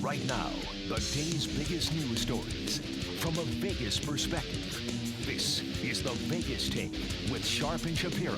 Right now, the day's biggest news stories from a Vegas perspective. This is the Vegas Take with Sharp and Shapiro.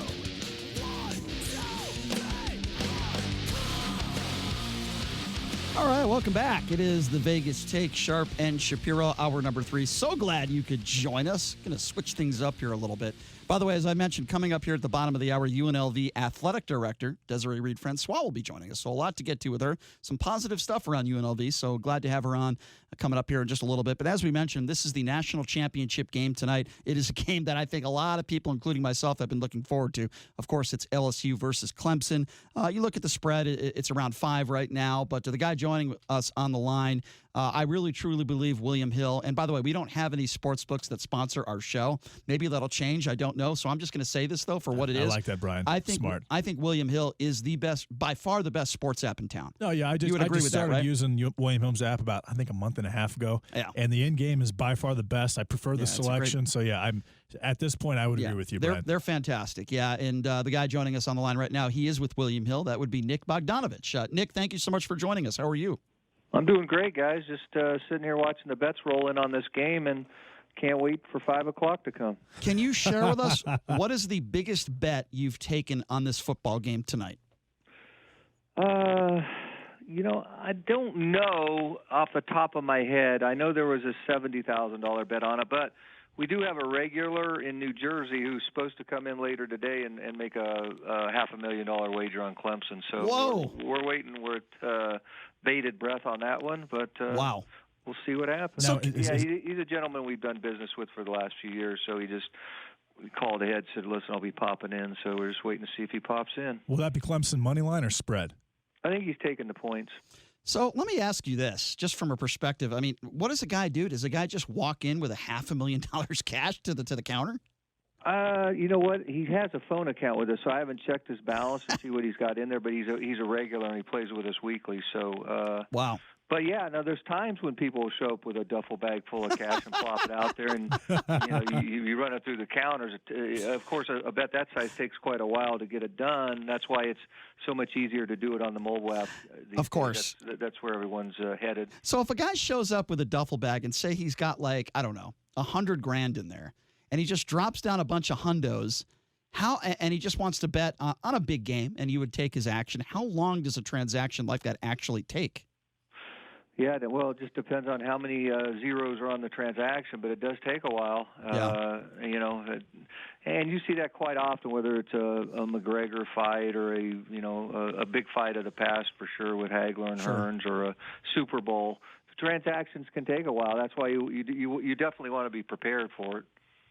All right, welcome back. It is the Vegas Take, Sharp and Shapiro, hour number 3. So glad you could join us. Going to switch things up here a little bit. By the way, as I mentioned, coming up here at the bottom of the hour, UNLV Athletic Director Desiree Reed-Francois will be joining us. So a lot to get to with her. Some positive stuff around UNLV, so glad to have her on coming up here in just a little bit. But as we mentioned, this is the national championship game tonight. It is a game that I think a lot of people, including myself, have been looking forward to. Of course, it's LSU versus Clemson. You look at the spread, it's around 5 right now. But to the guy joining us on the line, I really, truly believe William Hill. And by the way, we don't have any sports books that sponsor our show. Maybe that'll change. I don't know. So I'm just going to say this, though, for what it is. I like that, Brian. Smart. I think William Hill is the best, by far the best sports app in town. No, yeah, I just started using William Hill's app about, I think, a month and a half ago. Yeah. And the end game is by far the best. I prefer the selection. So, yeah, I'm at this point, I would agree with you, Brian. They're fantastic. Yeah. And the guy joining us on the line right now, he is with William Hill. That would be Nick Bogdonavich. Nick, thank you so much for joining us. How are you? I'm doing great, guys. Just sitting here watching the bets roll in on this game and can't wait for 5 o'clock to come. Can you share with us what is the biggest bet you've taken on this football game tonight? I don't know off the top of my head. I know there was a $70,000 bet on it, but we do have a regular in New Jersey who's supposed to come in later today and make a $500,000 wager on Clemson. So we're waiting with bated breath on that one, but wow. We'll see what happens. So, he's a gentleman we've done business with for the last few years, so we called ahead, said, listen, I'll be popping in, so we're just waiting to see if he pops in. Will that be Clemson money line or spread? I think he's taking the points. So let me ask you this, just from a perspective. I mean, what does a guy do? Does a guy just walk in with $500,000 cash to the counter? You know what? He has a phone account with us, so I haven't checked his balance to see what he's got in there, but he's a regular, and he plays with us weekly. So wow. But yeah, now there's times when people will show up with a duffel bag full of cash and plop it out there, and you run it through the counters. Of course, a bet that size takes quite a while to get it done. That's why it's so much easier to do it on the mobile app. Of course, that's where everyone's headed. So if a guy shows up with a duffel bag and say he's got like $100,000 in there, and he just drops down a bunch of hundos. And he just wants to bet on a big game, and you would take his action. How long does a transaction like that actually take? Yeah, well, it just depends on how many zeros are on the transaction, but it does take a while. And you see that quite often, whether it's a McGregor fight or a big fight of the past for sure with Hagler and Hearns, or a Super Bowl. The transactions can take a while. That's why you definitely want to be prepared for it.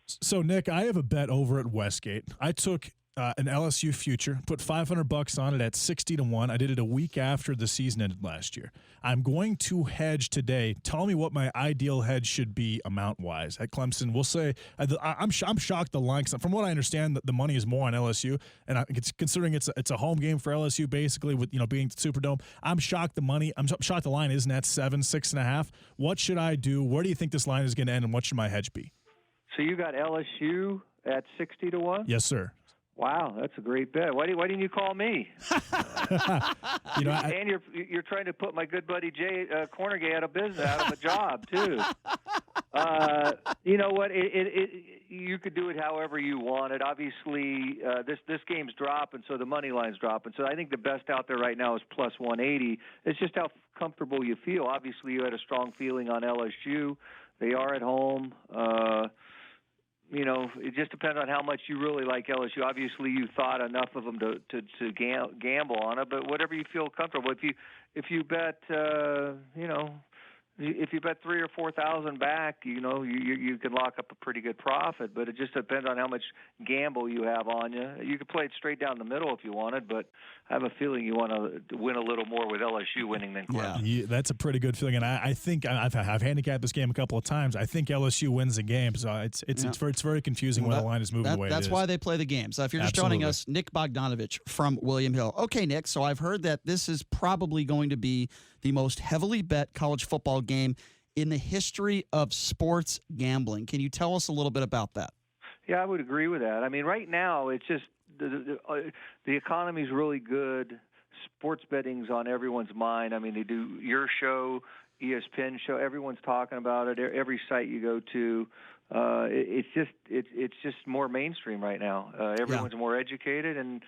So, Nick, I have a bet over at Westgate. I took an LSU future, put $500 on it at 60-1. I did it a week after the season ended last year. I'm going to hedge today. Tell me what my ideal hedge should be amount-wise at Clemson. We'll say I'm shocked the line. From what I understand, the money is more on LSU, and considering it's a home game for LSU, basically with being the Superdome. I'm shocked I'm shocked the line isn't at 7, 6.5. What should I do? Where do you think this line is going to end, and what should my hedge be? So you got LSU at 60-1? Yes, sir. Wow, that's a great bet. Why didn't you call me? And you're trying to put my good buddy Jay Cornergay out of a job too. You know what? You could do it however you want it. Obviously, this game's dropping, so the money line's dropping. So I think the best out there right now is plus 180. It's just how comfortable you feel. Obviously, you had a strong feeling on LSU. They are at home. It just depends on how much you really like LSU. Obviously, you thought enough of them to gamble on it, but whatever you feel comfortable. If you bet, if you bet 3,000 or 4,000 back, you can lock up a pretty good profit. But it just depends on how much gamble you have on you. You could play it straight down the middle if you wanted, but I have a feeling you want to win a little more with LSU winning than Clemson. Yeah, that's a pretty good feeling, and I think I've handicapped this game a couple of times. I think LSU wins the game, so it's very confusing when the line is moving the way it is. That's why they play the games. If you're just joining us, Nick Bogdonavich from William Hill. Okay, Nick, so I've heard that this is probably going to be the most heavily bet college football game in the history of sports gambling. Can you tell us a little bit about that? Yeah, I would agree with that. I mean, right now it's just the economy's really good, sports betting's on everyone's mind. I mean, they do your show, ESPN show. Everyone's talking about it. Every site you go to, it's just more mainstream right now. Everyone's more educated, and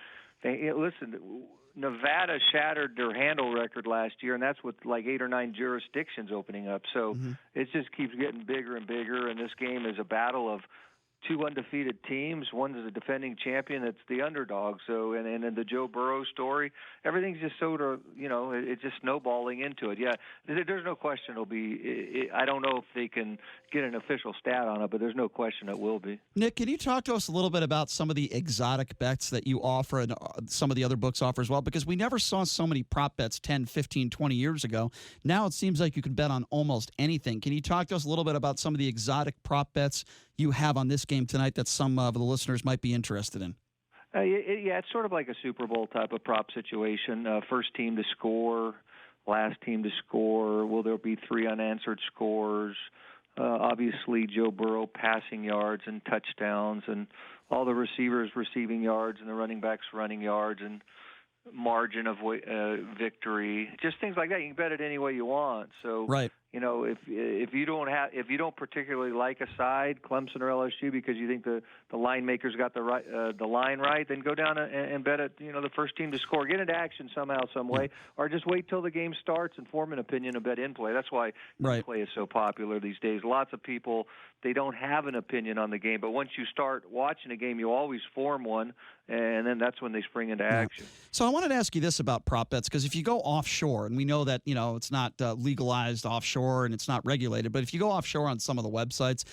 listen. Nevada shattered their handle record last year, and that's with like 8 or 9 jurisdictions opening up. So it just keeps getting bigger and bigger, and this game is a battle of 2 undefeated teams. One is a defending champion that's the underdog. So, and in the Joe Burrow story, everything's just sort of, it's just snowballing into it. Yeah, there's no question it'll be. I don't know if they can get an official stat on it, but there's no question it will be. Nick, can you talk to us a little bit about some of the exotic bets that you offer and some of the other books offer as well? Because we never saw so many prop bets 10, 15, 20 years ago. Now it seems like you can bet on almost anything. Can you talk to us a little bit about some of the exotic prop bets you have on this game tonight that some of the listeners might be interested in? Yeah, it's sort of like a Super Bowl type of prop situation. First team to score, last team to score. Will there be 3 unanswered scores? Obviously, Joe Burrow passing yards and touchdowns, and all the receivers receiving yards and the running backs running yards, and margin of victory. Just things like that. You can bet it any way you want. So, right. If you don't particularly like a side, Clemson or LSU, because you think the line makers got the line right, then go down and bet it. The first team to score, get into action somehow, some way, or just wait till the game starts and form an opinion and bet in play. That's why in play is so popular these days. Lots of people, they don't have an opinion on the game, but once you start watching a game, you always form one, and then that's when they spring into action. So I wanted to ask you this about prop bets, because if you go offshore, and we know that it's not legalized offshore and it's not regulated, but if you go offshore on some of the websites,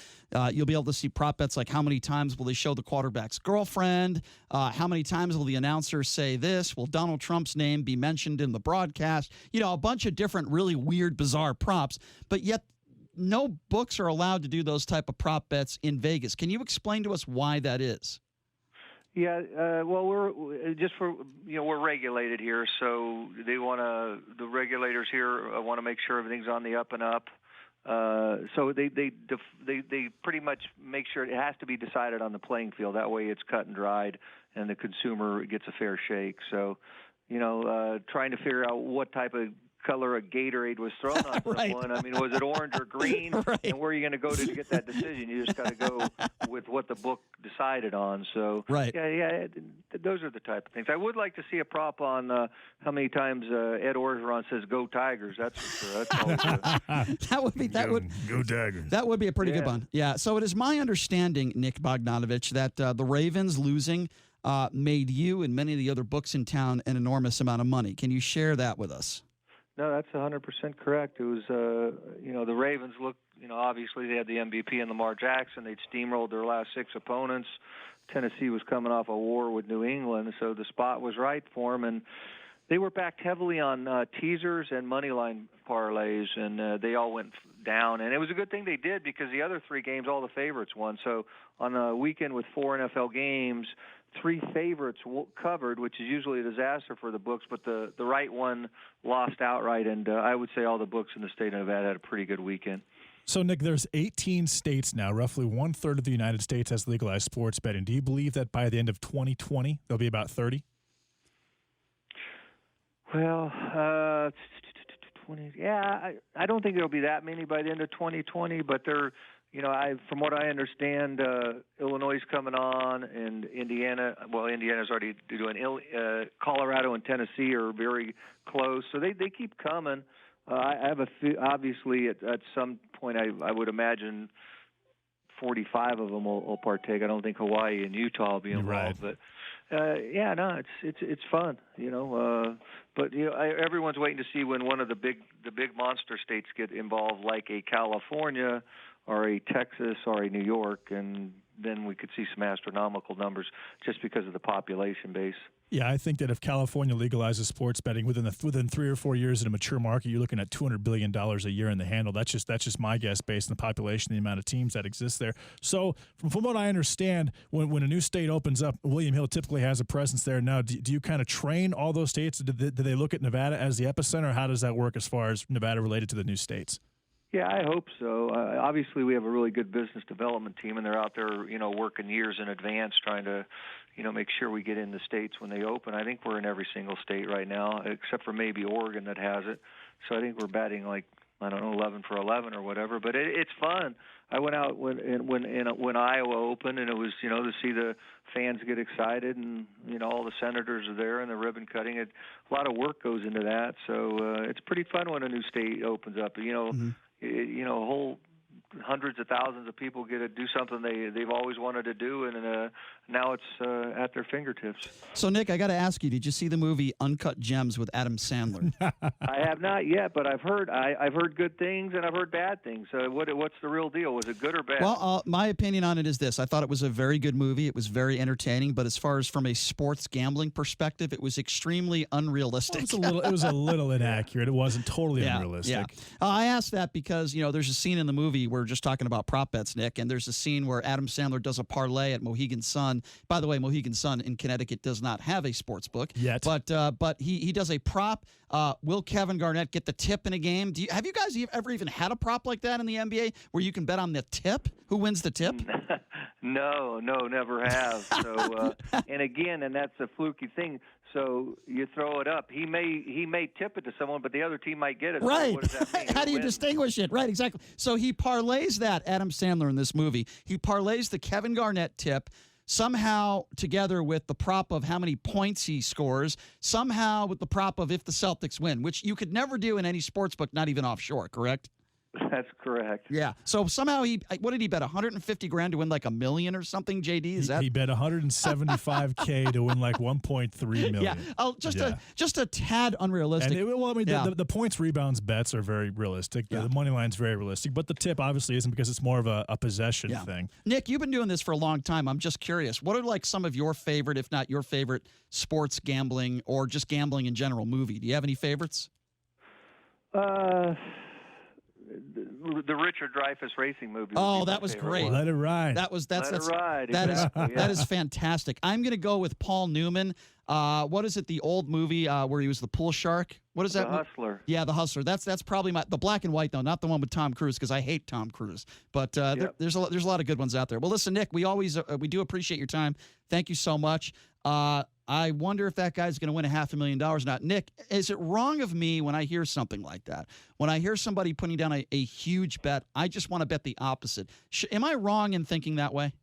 you'll be able to see prop bets like how many times will they show the quarterback's girlfriend, how many times will the announcer say this, will Donald Trump's name be mentioned in the broadcast, a bunch of different really weird, bizarre props, but yet no books are allowed to do those type of prop bets in Vegas. Can you explain to us why that is? Yeah, well, we're regulated here, so the regulators here want to make sure everything's on the up and up. So they pretty much make sure it has to be decided on the playing field. That way, it's cut and dried, and the consumer gets a fair shake. So, trying to figure out what type of color a Gatorade was thrown on someone. I mean, was it orange or green? And where are you going to go to get that decision? You just got to go with what the book decided on. So, yeah, those are the type of things. I would like to see a prop on how many times Ed Orgeron says "Go Tigers." That's for sure. That's always Go Tigers. That would be a pretty good one. Yeah. So it is my understanding, Nick Bogdonavich, that the Ravens losing made you and many of the other books in town an enormous amount of money. Can you share that with us? No, that's 100% correct. It was, the Ravens looked, obviously they had the MVP in Lamar Jackson. They'd steamrolled their last 6 opponents. Tennessee was coming off a war with New England, so the spot was right for them. And they were backed heavily on teasers and moneyline parlays, and they all went down. And it was a good thing they did, because the other 3 games, all the favorites won. So on a weekend with 4 NFL games, 3 favorites covered, which is usually a disaster for the books, but the right one lost outright, and I would say all the books in the state of Nevada had a pretty good weekend. So, Nick, there's 18 states now. Roughly 1/3 of the United States has legalized sports betting. Do you believe that by the end of 2020, there'll be about 30? Well, 20. Yeah, I don't think there'll be that many by the end of 2020, but they're from what I understand, Illinois is coming on, and Indiana. Well, Indiana's already doing. Colorado and Tennessee are very close, so they keep coming. I have obviously at some point I would imagine 45 of them will partake. I don't think Hawaii and Utah will be involved, but it's fun, But everyone's waiting to see when one of the big monster states get involved, like a California or a Texas or a New York, and then we could see some astronomical numbers just because of the population base. Yeah, I think that if California legalizes sports betting within 3 or 4 years in a mature market, you're looking at $200 billion a year in the handle. That's just my guess based on the population, the amount of teams that exist there. So from what I understand, when a new state opens up, William Hill typically has a presence there. Now, do you kind of train all those states? Do they look at Nevada as the epicenter? How does that work as far as Nevada related to the new states? Yeah, I hope so. Obviously, we have a really good business development team, and they're out there, working years in advance, trying to, make sure we get in the states when they open. I think we're in every single state right now, except for maybe Oregon that has it. So I think we're batting like, I don't know, 11 for 11 or whatever. But it's fun. I went out when Iowa opened, and it was, to see the fans get excited, and all the senators are there and the ribbon cutting. A lot of work goes into that, so it's pretty fun when a new state opens up. Whole hundreds of thousands of people get to do something they've always wanted to do, and now it's at their fingertips. So, Nick, I got to ask you, did you see the movie Uncut Gems with Adam Sandler? I have not yet, but I've heard good things and I've heard bad things. What's the real deal? Was it good or bad? Well, my opinion on it is this. I thought it was a very good movie. It was very entertaining, but as far as from a sports gambling perspective, it was extremely unrealistic. Well, it was a little inaccurate. It wasn't totally unrealistic. Yeah. I asked that because, there's a scene in the movie where we're just talking about prop bets, Nick, and there's a scene where Adam Sandler does a parlay at Mohegan Sun. By the way, Mohegan Sun in Connecticut does not have a sports book yet, but he does a prop. Will Kevin Garnett get the tip in a game? Have you guys ever even had a prop like that in the NBA where you can bet on the tip? Who wins the tip? No, never have. So, and that's a fluky thing. So you throw it up. He may tip it to someone, but the other team might get it. Right. So what does that mean? How do you distinguish it? Right, exactly. So he parlays that, Adam Sandler in this movie. He parlays the Kevin Garnett tip somehow together with the prop of how many points he scores, somehow with the prop of if the Celtics win, which you could never do in any sports book, not even offshore, correct? That's correct. Yeah. So somehow what did he bet? 150 grand to win like $1 million or something, JD? Is that? He bet 175K to win like 1.3 million. Yeah. Oh, just a tad unrealistic. And the points rebounds bets are very realistic. The money line's very realistic, but the tip obviously isn't because it's more of a possession thing. Nick, you've been doing this for a long time. I'm just curious. What are like some of your favorite, if not your favorite, sports gambling or just gambling in general movie? Do you have any favorites? The Richard Dreyfuss racing movie. Oh, that was great. Let It Ride. Let it ride. Exactly, That is fantastic. I'm going to go with Paul Newman. What is it? The old movie where he was the pool shark. What is that? The Hustler. Yeah, The Hustler. That's probably the black and white though, not the one with Tom Cruise because I hate Tom Cruise. But there's a lot of good ones out there. Well, listen, Nick, we do appreciate your time. Thank you so much. I wonder if that guy's going to win $500,000 or not. Nick, is it wrong of me when I hear something like that? When I hear somebody putting down a huge bet, I just want to bet the opposite. Am I wrong in thinking that way?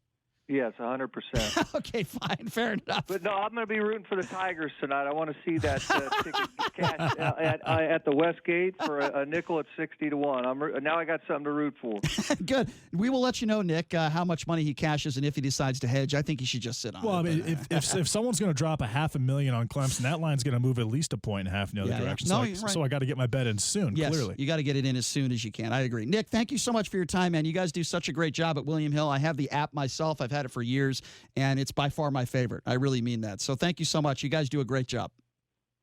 Yes, 100%. Okay, fine, fair enough. But no, I'm going to be rooting for the Tigers tonight. I want to see that ticket cash at the Westgate for a nickel at 60-1. Now I got something to root for. Good. We will let you know, Nick, how much money he cashes and if he decides to hedge. I think he should just sit on it. Well, I mean, if someone's going to drop $500,000 on Clemson, that line's going to move at least 1.5 points in the other direction. No, so I got to get my bet in soon. Yes, clearly, you got to get it in as soon as you can. I agree. Nick, thank you so much for your time, man. You guys do such a great job at William Hill. I have the app myself. I've had it for years, and it's by far my favorite. I really mean that. So thank you so much. You guys do a great job.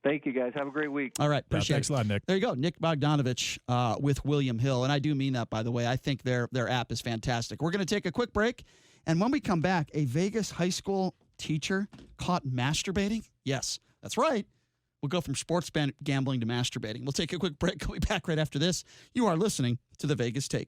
Thank you, guys. Have a great week. All right. Appreciate thanks it. a lot, Nick. There you go. Nick Bogdonavich with William Hill. And I do mean that, by the way. I think their app is fantastic. We're going to take a quick break. And when we come back, a Vegas high school teacher caught masturbating? Yes, that's right. We'll go from sports gambling to masturbating. We'll take a quick break. We'll be back right after this. You are listening to The Vegas Take.